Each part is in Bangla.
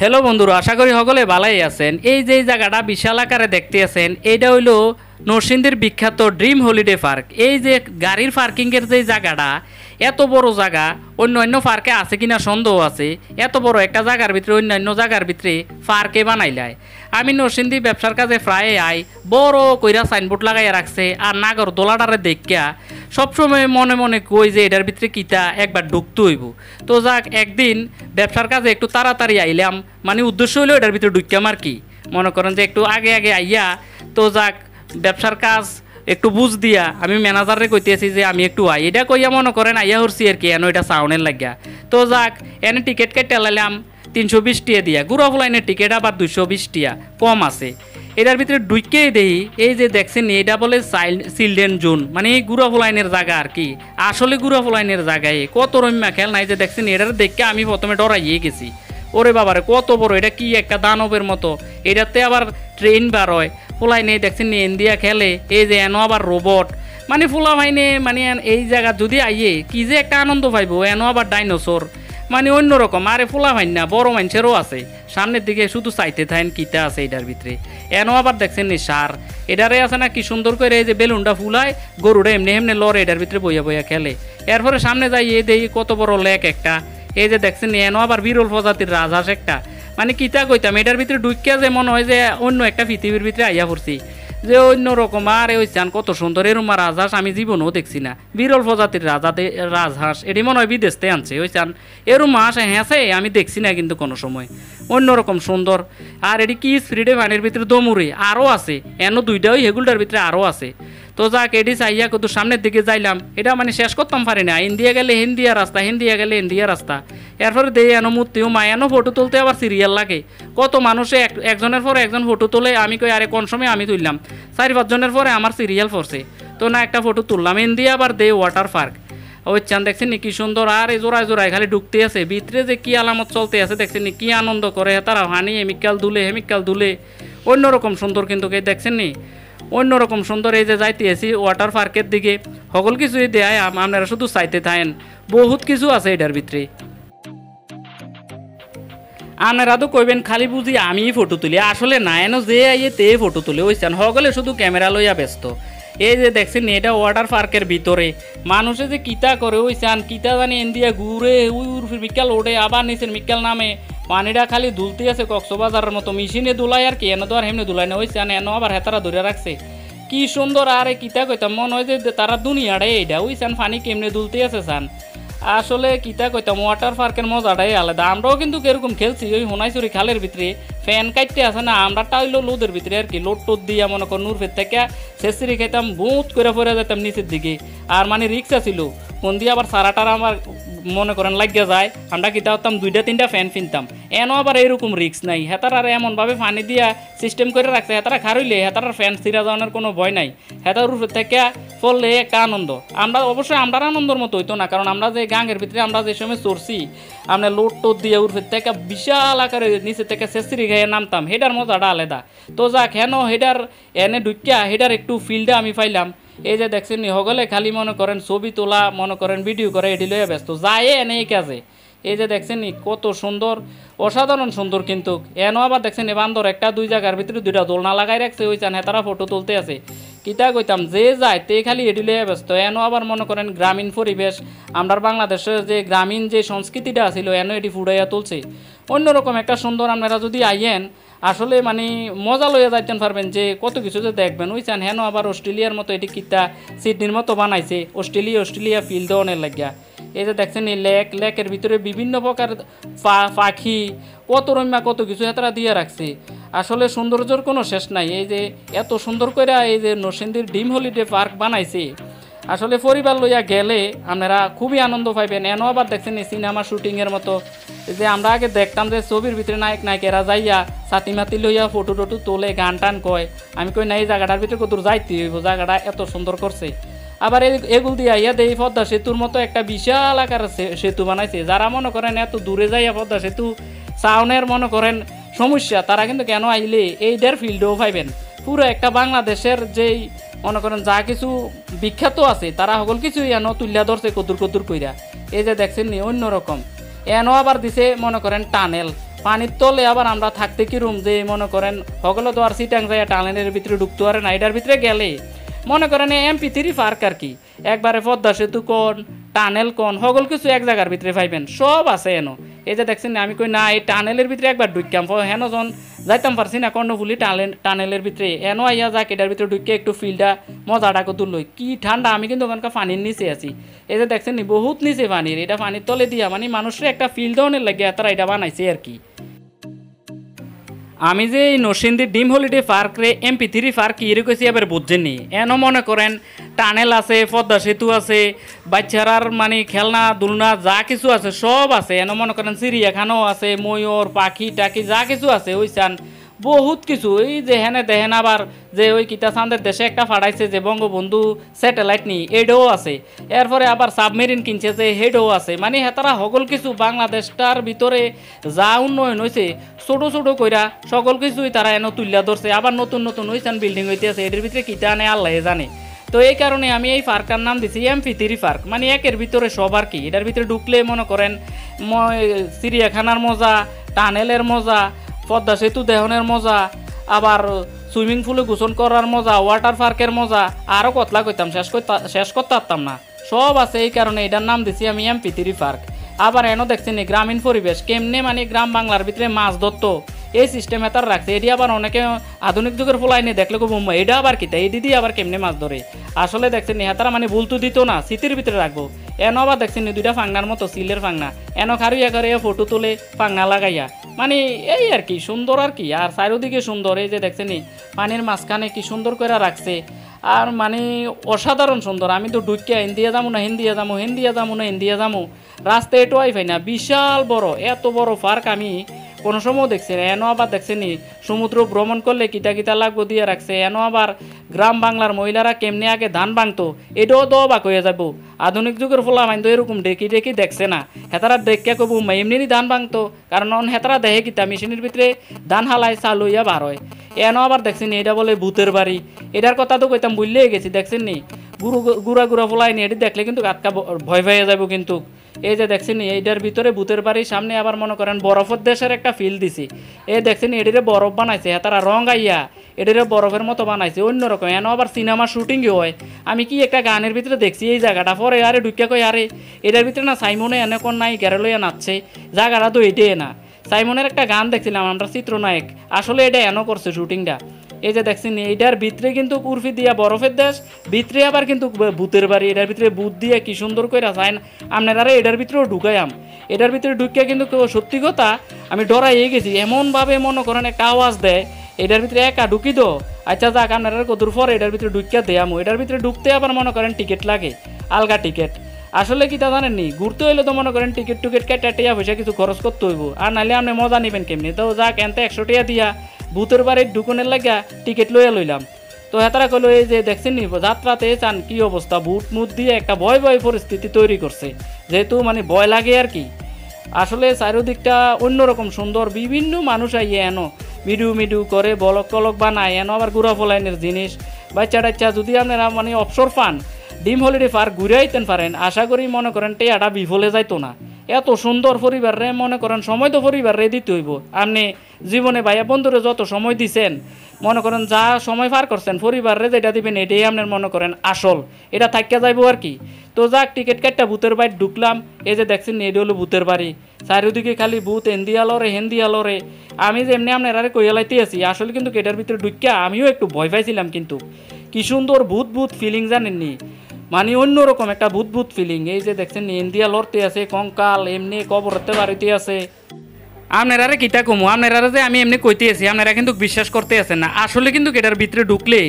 হ্যালো বন্ধুরা, আশা করি সকলে ভালোই আছেন। এই যে জায়গাটা বিশাল আকারে দেখতে আছেন, এইটা হইল নরসিংদীর বিখ্যাত ড্রিম হলিডে পার্ক। এই যে গাড়ির পার্কিংয়ের যে জায়গাটা, এত বড় জায়গা অন্য পার্কে আছে কিনা সন্দেহ আছে। এত বড় একটা জায়গার ভিতরে অন্যান্য জায়গার ভিতরে পার্কে বানাইলায়। আমি নরসিংদী ব্যবসার কাজে প্রায় আই, বড় কইরা সাইনবোর্ড লাগাইয়া রাখছে। আর নাগর দোলাটারে দেখিয়া সবসময় মনে মনে কই যে এটার ভিতরে কিতা একবার ঢুকতে হইব। তো যাক, একদিন ব্যবসার কাজে একটু তাড়াতাড়ি আইলাম, মানে উদ্দেশ্য হইলো এটার ভিতরে ঢুকিয়াম আর কি। মনে করেন যে একটু আগে আগে আইয়া, তো যাক ব্যবসার কাজ একটু বুঝ দিয়া আমি ম্যানেজারে কইতেছি যে আমি একটু আই, এটা কইয়া মনে করেন আইয়া হরছি আর কি, এন এটা সাউনের লাগিয়া। তো যাক, এনে টিকিট কেটে লাইলাম 320 টিয়া দিয়া। গুড়া ফুলাইনের টিকিট আবার 220 টিয়া কম আছে। এটার ভিতরে ঢুকেই দেই, এই যে দেখছেন এটা বলে চিলড্রেন জোন, মানে এই গুড়া ফুলাইনের জায়গা আর কি। আসলে গুড়া ফুলাইনের জায়গায় কত রম্যা খেল নাই যে দেখছেন, এটার দেখে আমি প্রথমে ডরাইয়ে গেছি। ওরে বাবারে কত বড়, এটা কি একটা দানবের মতো। এটাতে আবার ট্রেন বার হয়, ফুলাই নেই দেখছেন ইন্ডিয়া খেলে। এই যে এনো আবার রোবট, মানে ফুলা ভাইনে, মানে এই জায়গা যদি আইয়ে কি যে একটা আনন্দ পাইব। এনো আবার ডাইনোসর, মানে অন্যরকম। আরে ফুলা ভাই না, বড় মানুষেরও আছে। সামনের দিকে শুধু চাইতে থাকেন কিতা আছে এটার ভিতরে। এনো আবার দেখছেন নি সার, এটারে আছে না কি সুন্দর করে এই যে বেলুনটা ফুলায়, গরুটা এমনি এমনি লড়ে এটার ভিতরে বইয়া বইয়া খেলে। এরপরে সামনে যাই এই দেখি কত বড় লেক একটা। এই যে দেখছেন এনো আবার বিরল প্রজাতির রাজহাঁস একটা। মানে কিতা কইতাম, এটার ভিতরে ঢুকিয়া যে মনে হয় যে অন্য একটা পৃথিবীর ভিতরে আইয়া পড়ছি, যে অন্য রকম। আর ওই চান কত সুন্দর এরম রাজহাঁস আমি জীবনেও দেখছি না। বিরল প্রজাতির রাজহাঁস, এটি মনে হয় বিদেশ থেকে আনছে। ওই চান এরম হাঁস হ্যাঁসে আমি দেখছি না কিন্তু কোনো সময়। অন্যরকম সুন্দর। আর এটি কি স্পিডে পানির ভিতরে দমুরে আরও আছে, এনো দুইটা ওই হেগুলটার ভিতরে আরও আছে। তো যাক, এটি চাইয়া কত সামনের দিকে যাইলাম, এটা মানে শেষ করতাম পারি না। ইন্ডিয়া গেলে হিন্দিয়া রাস্তা, হিন্দিয়া গেলে ইন্ডিয়া রাস্তা। এরপরে দেই এনো মূর্তিও মা, এনো ফটো তুলতে আবার সিরিয়াল লাগে। কত মানুষে একজনের পরে একজন ফটো তোলে। আমি কই আরে কোন সময় আমি তুললাম, 4-5 জনের পরে আমার সিরিয়াল পড়ছে। তো না একটা ফটো তুললাম। ইন্ডিয়া আবার দে ওয়াটার পার্ক। ওই চান দেখছেন নি কি সুন্দর। আর এই জোড়ায় জোড়ায় খালি ঢুকতে আছে, ভিতরে যে কি আলামত চলতে আছে দেখছেন নি, কি আনন্দ করে তারা। হানি হেমিক্যাল দুলে, হেমিক্যাল দুলে, অন্যরকম সুন্দর কিন্তু দেখছেন নি, অন্যরকম সুন্দর। এই যে যাইতে আছি ওয়াটার পার্কের দিকে, সকল কিছুই দেয়, আপনারা শুধু চাইতে থাকেন। বহুত কিছু আছে এটার ভিতরে। আপনারা তো কইবেন খালি বুঝি আমি ফটো তুলি, আসলে না, এনো যে আইয়ে তে ফটো তুলে। ওই চান সকলে শুধু ক্যামেরা লইয়া ব্যস্ত। এই যে দেখছেন এটা ওয়াটার পার্কের ভিতরে মানুষে যে কিতা করে, ওই চান কিতা জানি ইন্ডিয়া ঘুরে উই মিক্কাল ওঠে, আবার নিচের মিক্কাল নামে। পানিটা খালি দুলতে আছে কক্সবাজারের মতো, মেশিনে দুলাই আর কি। এনে তো আর হেমনে দুলাই না। ওই চান এনো আবার হেতারা ধরে রাখছে, কি সুন্দর। আরে কিতা কইতাম, মনে হয় যে তারা দুনিয়াটাই এইটা। ওই চান পানি কেমনে দুলতে আছে চান। আসলে কিতা কইতাম, ওয়াটার পার্কের মজাটাই আলাদা। আমরাও কিন্তু কিরকম খেলছি ওই হোনাইছড়ি খালের ভিতরে, ফ্যান কাটতে আছে না, আমরা টাইলো লোদের ভিতরে আর কি। লোড টোদ দিয়া মনে কর নূর ফের থেকে শেষরি খাইতাম, বুঁত করে পড়ে যেতাম নিচের দিকে। আর মানে রিক্সা ছিল, কোন দিয়ে আবার সারাটার আমার মনে করেন লাগিয়া যায়। আমরা কিতা হতাম 2-3টা ফ্যান কিনতাম। এনো আবার এরকম রিক্স নাই। হেতার আর এমনভাবে পানি দিয়া সিস্টেম করে রাখছে, হেতারা খারইলে হেতার ফ্যান ছিঁড়া যাওয়ার কোনো ভয় নাই। হেতার উপর থেকে পড়লে একটা আনন্দ। আমরা অবশ্যই আমরা আনন্দের মতো হইতো না, কারণ আমরা যে গাঙের ভিতরে আমরা যে সময় চড়ছি, আমরা লোড টোড দিয়ে উপর থেকে বিশাল আকারে নিচে থেকে শেষরি গায়ে নামতাম, হেডার মজাটা আলাদা। তো যাক, হেন হেডার এনে ঢুকিয়া হেডার একটু ফিল্ডে আমি পাইলাম। এই যে দেখছেন নি সকলে খালি মনে করেন ছবি তোলা, মনে করেন ভিডিও করে, এটি লইয়া ব্যস্ত যায় এনে এই কাজে। এই যে দেখছেন নি কত সুন্দর, অসাধারণ সুন্দর। কিন্তু এনো আবার দেখছেন বান্দর একটা 2 জায়গার ভিতরে 2টা দোলনা লাগাই রাখছে। ওই চান তারা ফটো তুলতে আছে। কিতা কইতাম, যে যায় তে খালি এটি লইয়া ব্যস্ত। এনো আবার মনে করেন গ্রামীণ পরিবেশ, আমরা বাংলাদেশের যে গ্রামীণ যে সংস্কৃতিটা ছিল, এনো এটি ফুটাইয়া তুলছে। অন্যরকম একটা সুন্দর। আপনারা যদি আইয়েন আসলে মানে মজা লইয়া যাইতেন পারবেন যে কত কিছু যে দেখবেন। ওই চান হেন আবার অস্ট্রেলিয়ার মতো এটি কিতা সিডনির মতো বানাইছে, অস্ট্রেলিয়া ফিল্ড অনেক লাগিয়া। এই যে দেখছেন এই লেকের ভিতরে বিভিন্ন প্রকার পাখি, কত রম্যা কত কিছু হেতারা দিয়ে রাখছে। আসলে সৌন্দর্যের কোনো শেষ নাই। এই যে এত সুন্দর করে এই যে নরসিংদীর ড্রিম হলিডে পার্ক বানাইছে, আসলে পরিবার লইয়া গেলে আপনারা খুবই আনন্দ পাইবেন। এনো আবার দেখছেন এই সিনেমা শুটিংয়ের মতো, যে আমরা আগে দেখতাম যে ছবির ভিতরে নায়ক নায়িকেরা যাইয়া ছাতি মাতি লইয়া ফটো টটো তোলে, গান টান কয়। আমি কই না, এই জায়গাটার ভিতরে কত যাইতে হইব, জায়গাটা এত সুন্দর করছে। আবার এগুল দিয়ে আইয়া দেই পদ্মা সেতুর মতো একটা বিশাল আকার সেতু বানাইছে। যারা মনে করেন এত দূরে যাইয়া পদ্মা সেতু চাউনের মনে করেন সমস্যা, তারা কিন্তু কেন আইলে এইটার ফিল্ডেও পাইবেন। পুরো একটা বাংলাদেশের যেই মনে করেন যা কিছু বিখ্যাত আছে, তারা সকল কিছুই এনো তুলিয়া ধরছে কদ্দুর কদ্দুর কইরা। এই যে দেখছেন নি অন্যরকম। এনো আবার দিছে মনে করেন টানেল, পানির তলে আবার আমরা থাকতে কি রুম যে মনে করেন সকলে তো আর সিটাং যায় টানেলের ভিতরে ঢুকতে পারে না, এটার ভিতরে গেলে মনে করেন MP3 পার্ক আর কি, একবারে পদ্মা সেতু কোন টানেল কোন সকল কিছু এক জায়গার ভিতরে পাইবেন, সব আছে এনো। এই যে দেখছেন আমি কই না এই টানেলের ভিতরে একবার ঢুকতাম হেন যখন যাইতাম পারছি না কর্ণফুলি টানেলের ভিতরে এনো আইয়া যাক এটার ভিতরে ঢুকে একটু ফিলটা মজাটাকে তুললো, কি ঠান্ডা। আমি কিন্তু ওখানকার পানির নিচে আছি, এই যে দেখছেন বহুত নিচে পানির, এটা পানির তলে দিয়া মানে মানুষের একটা ফিল দেওয়ানের লাগে তারা এটা বানাইছে আর কি। আমি যে এই নরসিংদীর ডিম হলিডে পার্কে MP3 পার্ক কি কইছি এবার বুঝছেননি, এনো মনে করেন টানেল আছে, পদ্মা সেতু আছে, বাচ্চারার মানে খেলনা দুলনা যা কিছু আছে সব আছে, এনো মনে করেন চিড়িয়াখানাও আছে, ময়ূর পাখি টাকি যা কিছু আছে ওইসান বহুত কিছু। এই যে হেনে দেখেন আবার যে ওই কিতা চাঁদের দেশে একটা ফাড়াইছে যে বঙ্গবন্ধু স্যাটেলাইট নি এটাও আছে, এরপরে আবার সাবমেরিন কিনছে যে হেডও আছে, মানে হেতারা সকল কিছু বাংলাদেশটার ভিতরে যা উন্নয়ন হয়েছে ছোট ছোট কইরা সকল কিছুই তারা এনে তুলিয়া ধরছে, আবার নতুন নতুন ওইসান বিল্ডিং হইতে আছে, এটার ভিতরে কিতা আনে আল্লাহ জানে। তো এই কারণে আমি এই পার্কটার নাম দিছি MP3 পার্ক, মানে একের ভিতরে সব আর কি। এটার ভিতরে ঢুকলে মনে করেন চিড়িয়াখানার মজা, টানেলের মজা, পদ্মা সেতু দেহনের মজা, আবার সুইমিং পুলে গোসল করার মজা, ওয়াটার পার্কের মজা, আরও কতলা কইতাম শেষ করতে পারতাম না, সব আছে। এই কারণে এটার নাম দিছি আমি MP3 পার্ক। আবার এনো দেখছেন গ্রামীণ পরিবেশ কেমনে মানে গ্রাম বাংলার ভিতরে মাছ ধরত এই সিস্টেম এটার রাখছে, এটি আবার অনেকে আধুনিক যুগের ফলাই নিয়ে দেখলে কো বোম্বা এটা আবার কিতা এটি দিয়ে আবার কেমনে মাছ ধরে, আসলে দেখছেন হেতারা মানে ভুলতু দিত না, স্মৃতির ভিতরে রাখবো। এনো আবার দেখছেন দুইটা ফাংনার মতো সিলের ফাংনা, এনো খারুইয়া করে ফটো তুলে ফাংনা লাগাইয়া, মানে এই আর কি সুন্দর আর কি। আর চারিদিকে সুন্দর, এই যে দেখছেন পানির মাঝখানে কি সুন্দর করে রাখছে, আর মানে অসাধারণ সুন্দর। আমি তো ঢুকিয়া হিন্দিয়া যাবো না হিন্দিয়া যাবো, হিন্দিয়া যাবো না হিন্দিয়া যাবো, রাস্তা এটোয়াই পাই না, বিশাল বড় এত বড় পার্ক আমি কোনো সময় দেখছি না। এনো আবার দেখছেন সমুদ্র ভ্রমণ করলে কিতা কিতা লাগবো দিয়ে রাখছে, এনো আবার গ্রাম বাংলার মহিলারা কেমনে আগে ধান ভাঙতো এটাও দবাক হয়ে যাব। আধুনিক যুগের ফলা মাইন তো এরকম ডেকি ডেকি দেখছে না, হেতারা দেখে কব এমনি ধান ভাঙতো, কারণ হেতারা দেখে কিতা মেশিনের ভিতরে ধান হালাই চাল হইয়া বার হয়। এনো আবার দেখছেন এটা বলে ভূতের বাড়ি, এটার কথা তো কইতাম বুঝলেই গেছি। দেখছেন নি গুড়া গুড়া ফলাই নি, এটি দেখলে কিন্তু আটকা ভয় ভয়ে যাব কিন্তু। এই যে দেখছেন এইটার ভিতরে ভূতের বাড়ির সামনে আবার মনে করেন বরফের দেশের একটা ফিল দিছি, এই দেখছেন এটিরে বরফ বানাইছে, তারা রং আইয়া এটিরে বরফের মতো বানাইছে অন্যরকম। এনো আবার সিনেমা শুটিংই হয়, আমি কি একটা গানের ভিতরে দেখছি এই জায়গাটা, পরে আরে ঢুকিয়া কই আরে এটার ভিতরে না সাইমনে এনে কোন নাই গেরে লইয়া নাচছে, জায়গাটা তো এটাই না। সাইমনের একটা গান দেখছিলাম আমরা চিত্রনায়ক, আসলে এটা এনো করছে শুটিংটা। এই যে দেখছেন এইটার ভিতরে কিন্তু কুরফি দিয়া বরফের দেশ, ভিতরে আবার কিন্তু ভূতের বাড়ি, এটার ভিতরে ভূত দিয়ে কি সুন্দর করে চায় আপনারা এটার ভিতরেও ঢুকাইয়াম। এটার ভিতরে ঢুকিয়া কিন্তু সত্যি কথা আমি ডরাইয়ে গেছি, এমনভাবে মনে করেন একটা আওয়াজ দেয় এটার ভিতরে একা ঢুকি তো আচ্ছা যাক আপনারা কদূর পর এটার ভিতরে ঢুকিয়া দেয়ামো। এটার ভিতরে ঢুকতে আবার মনে করেন টিকিট লাগে, আলগা টিকিট। আসলে কি তা জানেননি, ঘুরতে হইলে তো মনে করেন টিকিট কেটে টিয়া পয়সা কিছু খরচ করতে হইব, আর নাহলে আপনি মজা নেবেন কেমনি। তো যাক এনতে 100 টাকা দিয়া ভূতের বাড়ির ঢুকনের লাগিয়া টিকিট লইয়া লইলাম। তো হেতারা কইলো এই যে দেখছেন নি যাত্রাতে চান কি অবস্থা, ভূত মুত দিয়ে একটা ভয় ভয় পরিস্থিতি তৈরি করছে, যেহেতু মানে ভয় লাগে আর কি। আসলে চারিদিকটা অন্যরকম সুন্দর, বিভিন্ন মানুষ আইয়ে এনো ভিডিও করে বলক টলক বানায়, এনো আবার ঘুরা ফলাইনের জিনিস বাচ্চা টাচ্চা যদি আপনারা মানে অবসর পান ডিম হলিডে পার্ক ঘুরে আইতেন পারেন, আশা করি মনে করেন টেয়াটা বিফলে যাইতো না। এত সুন্দর পরিবারে মনে করেন সময় তো পরিবারে দিতে হইব, আপনি জীবনে ভাইয়া বন্ধুরে যত সময় দিছেন মনে করেন যা সময় পার করছেন পরিবারে যেটা দিবেন এটাই আপনার মনে করেন আসল, এটা থাকিয়া যাইব আর কি। তো যাক টিকিট কাটটা ভূতের বাড়ি ঢুকলাম, এই যে দেখছেন এটা হলো ভূতের বাড়ি, চারিদিকে খালি ভূত হেন্দিয়ালরে হেন্দিয়ালরে। আমি যে এমনি আপনারা কইয়ালাইতে আছি, আসলে কিন্তু এটার ভিতরে ঢুকিয়া আমিও একটু ভয় পাইছিলাম, কিন্তু কি সুন্দর ভূত ভূত ফিলিং জানেননি, মানে অন্যরকম একটা ভূত ভূত ফিলিং। এই যে দেখছেন ইন্ডিয়া লড়তে আছে, কঙ্কাল এমনি কবরতে বাড়িতে আছে। আপনারা কিতা কমু, আপনারা যে আমি এমনি কইতে আছি আপনারা কিন্তু বিশ্বাস করতে আছেন না, আসলে কিন্তু এটার ভিতরে ঢুকলে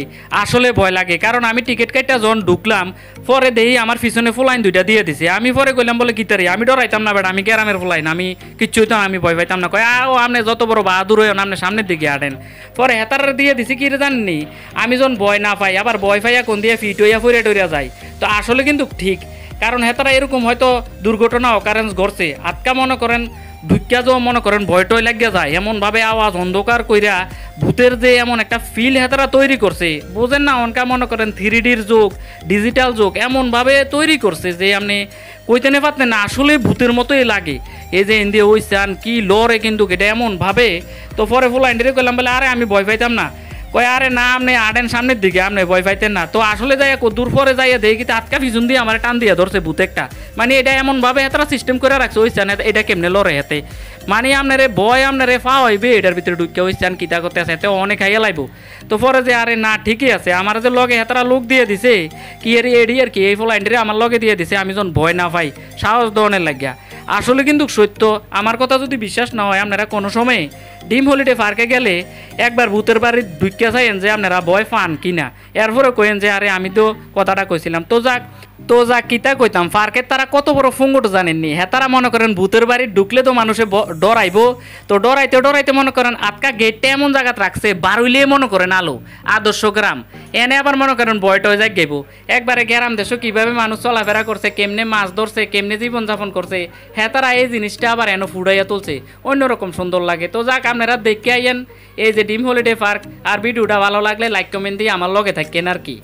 আসলে ভয় লাগে। কারণ আমি টিকিট কাটটা যখন ঢুকলাম পরে দেখি আমার পিছনে ফোলাইন দুইটা দিয়ে দিছে, আমি পরে কইলাম বলে কিতারি আমি ডরাইতাম না বেটা, আমি গ্রামের ফোলাইন আমি কিচ্ছু হইতাম আমি ভয় পাইতাম না। কয় ও আপনি যত বড় বাহাদুর হইন আপনি সামনের দিকে হাঁটেন। পরে হেতার দিয়ে দিছি কি রে জাননি, আমি যখন ভয় না পাই আবার ভয় পাইয়া কোন দিয়ে ফিট হইয়া ফুরিয়া টরিয়া যায়। তো আসলে কিন্তু ঠিক, কারণ হেতারা এরকম হয়তো দুর্ঘটনা অকারেন্স ঘটছে, আটকা মনে করেন ঢুকিয়া যাও মনে করেন ভয়টয় লাগিয়া যায়, এমনভাবে আওয়াজ অন্ধকার কইরা ভূতের যে এমন একটা ফিল হেতারা তৈরি করছে বোঝেন না, অনকা মনে করেন 3Dর যুগ ডিজিটাল যুগ এমনভাবে তৈরি করছে যে আপনি কইতে নে পারতেন না, আসলে ভূতের মতোই লাগে। এই যে হিন্দি ওইসান কি লরে কিন্তু এটা এমন ভাবে। তো পরে ফুলা ইন্ডিরে করলাম বলে আরে আমি ভয় পাইতাম না, কয় আরে না আপনি আড়েন সামনের দিকে আপনি ভয় পাইতেন না। তো আসলে যাই দূর পরে যাইয়া দেখি আটকা পিছন দিয়ে আমার টান দিয়া ধরছে ভূত একটা, মানে এটা এমনভাবে এতটা সিস্টেম করে রাখছে ওই চান এটা কেমনে লড়ে হেতে, মানে আপনারে ভয় আপনারে পাওয়া হইবে এটার ভিতরে ঢুকে ওই চান কিতা করতে আছে এতে অনেক খাইয়া লাইব। তো পরে যে আরে না ঠিকই আছে আমার যে লগে হেতারা লোক দিয়ে দিছে কি এর এডি আর কি এই ফলাইন্ডারে আমার লগে দিয়ে দিছে আমি যখন ভয় না পাই সাহস দনের লাগিয়া। আসলে কিন্তু সত্য, আমার কথা যদি বিশ্বাস না হয় আপনারা কোনো সময় ডিম হলিডে পার্কে গেলে একবার ভূতের বাড়ি ঢুকিয়া চাইেন যে আপনারা ভয় পান কিনা, এরপরে কইেন যে আরে আমি তো কথাটা কইছিলাম। তো যাক কিতা কইতাম পার্কের তারা কত বড় ফুঙ্গুট জানেননি, হ্যাঁ তারা মনে করেন ভূতের বাড়ি ঢুকলে তো মানুষে ডরাইবো, তো ডরাইতে মনে করেন আটকা গেটটা এমন জায়গাত রাখছে বারুইলে মনে করেন আলো আদর্শ গ্রাম, এনে আবার মনে করেন বয়টা হয়ে যাক গেবো একবারে গ্রাম দেশও কীভাবে মানুষ চলাফেরা করছে, কেমনে মাছ ধরছে, কেমনে জীবনযাপন করছে, হ্যাঁ তারা এই জিনিসটা আবার এনে ফুটাইয়া তুলছে অন্যরকম সুন্দর লাগে। তো যাক আপনারা দেখে আইয়েন এই যে ডিম হলিডে পার্ক, আর ভিডিওটা ভালো লাগলে লাইক কমেন্ট দিয়ে আমার লগে থাকেন আর কি।